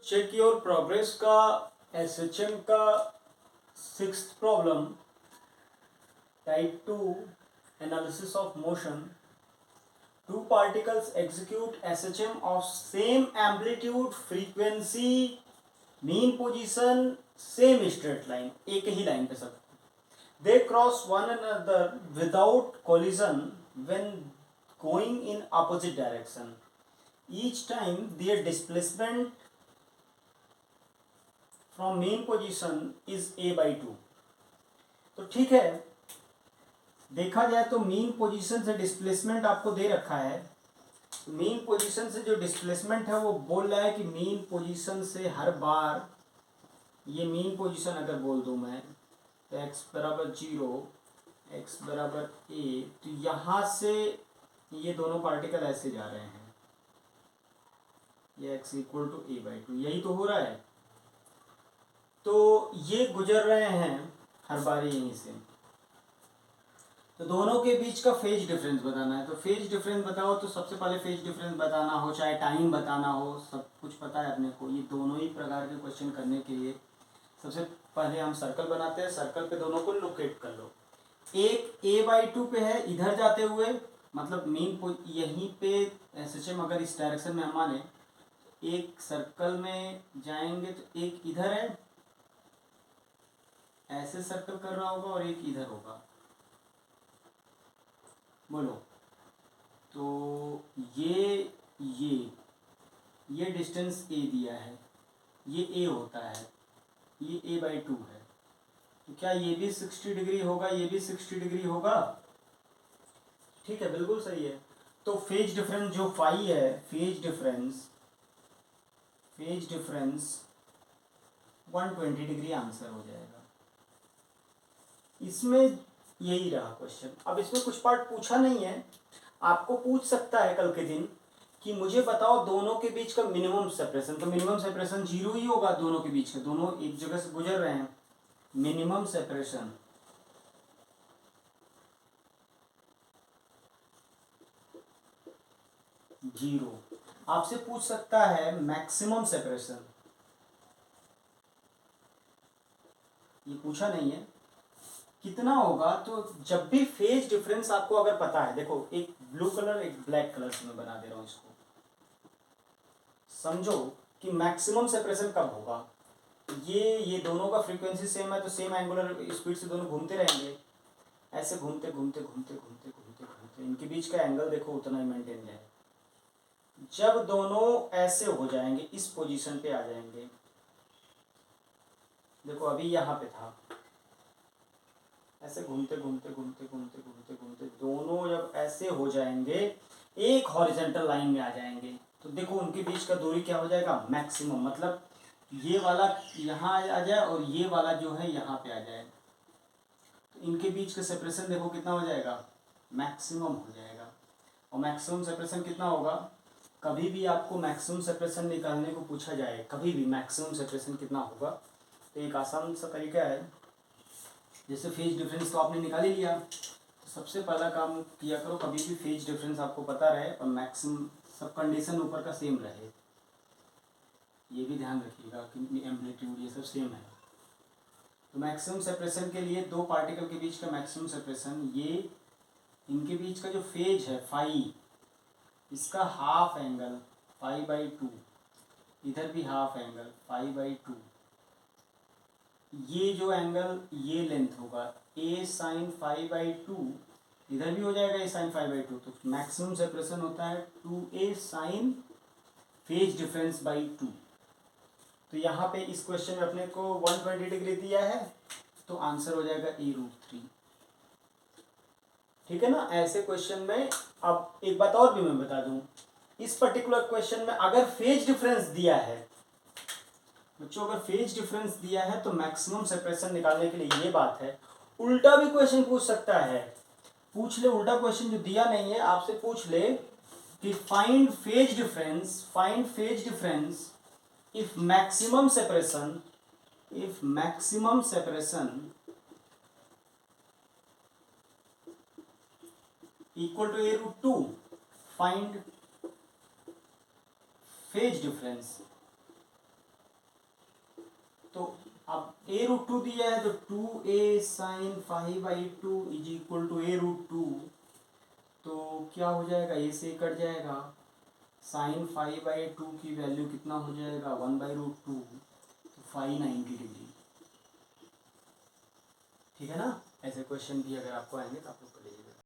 Check your progress का SHM का 6th problem type 2 analysis of motion. Two particles execute SHM of same amplitude, frequency, mean position, same straight line. एक ही line पे सब. They cross one another without collision when going in opposite direction. Each time their displacement from mean position is a/2. तो ठीक है, देखा जाए तो mean position से डिस्प्लेसमेंट आपको दे रखा है. मीन पोजीशन से जो डिस्प्लेसमेंट है वो बोल रहा है कि मीन पोजीशन से हर बार, ये मीन पोजीशन अगर बोल दूं मैं तो x बराबर 0, x बराबर a, तो यहाँ से ये दोनों पार्टिकल ऐसे जा रहे हैं, ये x इक्वल टू a/2, यही तो हो रहा है. तो ये गुजर रहे हैं हर बार यहीं से. तो दोनों के बीच का फेज डिफरेंस बताना है. तो फेज डिफरेंस बताओ तो सबसे पहले फेज डिफरेंस बताना हो, चाहे टाइम बताना हो, सब कुछ पता है अपने को. ये दोनों ही प्रकार के क्वेश्चन करने के लिए सबसे पहले हम सर्कल बनाते हैं. सर्कल पे दोनों को लोकेट कर लो. एक a/2 पे है इधर जाते हुए, मतलब मीन यहीं पे एसएचएम अगर इस डायरेक्शन में हम माने, एक सर्कल में जाएंगे तो एक इधर है, ऐसे सर्कल कर रहा होगा, और एक इधर होगा. बोलो. तो ये डिस्टेंस a दिया है, ये a होता है, ये a/2 है. तो क्या ये भी 60 डिग्री होगा, ये भी 60 डिग्री होगा? ठीक है, बिल्कुल सही है. तो फेज डिफरेंस जो फाई है, फेज डिफरेंस 120 डिग्री आंसर हो जाएगा. इसमें यही रहा क्वेश्चन. अब इसमें कुछ पार्ट पूछा नहीं है, आपको पूछ सकता है कल के दिन कि मुझे बताओ दोनों के बीच का मिनिमम सेपरेशन. तो मिनिमम सेपरेशन 0 ही होगा दोनों के बीच का, दोनों एक जगह से गुजर रहे हैं. Minimum separation 0. आपसे पूछ सकता है मैक्सिमम सेपरेशन, ये पूछा नहीं है कितना होगा. तो जब भी फेज डिफरेंस आपको अगर पता है, देखो एक ब्लू कलर एक ब्लैक कलर से मैं बना दे रहा हूं इसको, समझो कि मैक्सिमम सेपरेशन कब होगा. ये दोनों का फ्रीक्वेंसी सेम है तो सेम एंगुलर स्पीड से दोनों घूमते रहेंगे, ऐसे घूमते घूमते घूमते घूमते घूमते घूमते इनके बीच का एंगल देखो उतना ही मेंटेन रहे. जब दोनों ऐसे हो जाएंगे, इस पोजीशन पे आ जाएंगे, देखो अभी यहाँ पे था, ऐसे घूमते घूमते घूमते घूमते घूमते घूमते दोनों जब ऐसे हो जाएंगे, एक हॉरिजॉन्टल लाइन में आ जाएंगे, तो देखो उनके बीच का दूरी क्या हो जाएगा, मैक्सिमम. मतलब ये वाला यहाँ आ जाए और ये वाला जो है यहाँ पे आ जाए, तो इनके बीच का सेपरेशन देखो कितना हो जाएगा, मैक्सिमम हो जाएगा. और मैक्सिमम सेपरेशन कितना होगा, कभी भी आपको मैक्सिमम सेपरेशन निकालने को पूछा जाए, कभी भी मैक्सिमम सेपरेशन कितना होगा, तो एक आसान सा तरीका है. जैसे फेज डिफरेंस तो आपने निकाल ही लिया, तो सबसे पहला काम किया करो, कभी भी फेज डिफरेंस आपको पता रहे और मैक्सिमम सब कंडीशन ऊपर का सेम रहे. ये भी ध्यान रखिएगा कि एम्पलीट्यूड ये सब सेम है. तो मैक्सिमम सेपरेशन के लिए दो पार्टिकल के बीच का मैक्सिमम सेपरेशन, ये इनके बीच का जो फेज है फाई, इसका हाफ एंगल π/2, इधर भी हाफ एंगल π/2, ये जो एंगल ये लेंथ होगा a sin π/2, इधर भी हो जाएगा a sin π/2. तो मैक्सिमम सेपरेशन होता है 2a sin phase difference by 2. तो यहाँ पे इस क्वेश्चन में अपने को 120 डिग्री दिया है, तो आंसर हो जाएगा a√3. ठीक है ना. ऐसे क्वेश्चन में अब एक बात और भी मैं बता दूं, इस पर्टिकुलर क्वेश्चन में अगर फेज डिफरेंस दिया है बच्चों, अगर फेज डिफरेंस दिया है तो मैक्सिमम सेपरेशन निकालने के लिए ये बात है. उल्टा भी क्वेश्चन पूछ सकता है, पूछ ले उल्टा क्वेश्चन जो दिया नहीं है आपसे पूछ ले कि find phase difference if maximum separation equal to a√2, find phase difference a√2 दिया है तो 2a sign 5/2 is equal to a√2। तो क्या हो जाएगा, ए से कट जाएगा, साइन 5/2 की वैल्यू कितना हो जाएगा 1/√2, तो 590 डिग्री। ठीक है ना। ऐसे क्वेश्चन भी अगर आपको आएंगे तो आप लोग कर लीजिएगा।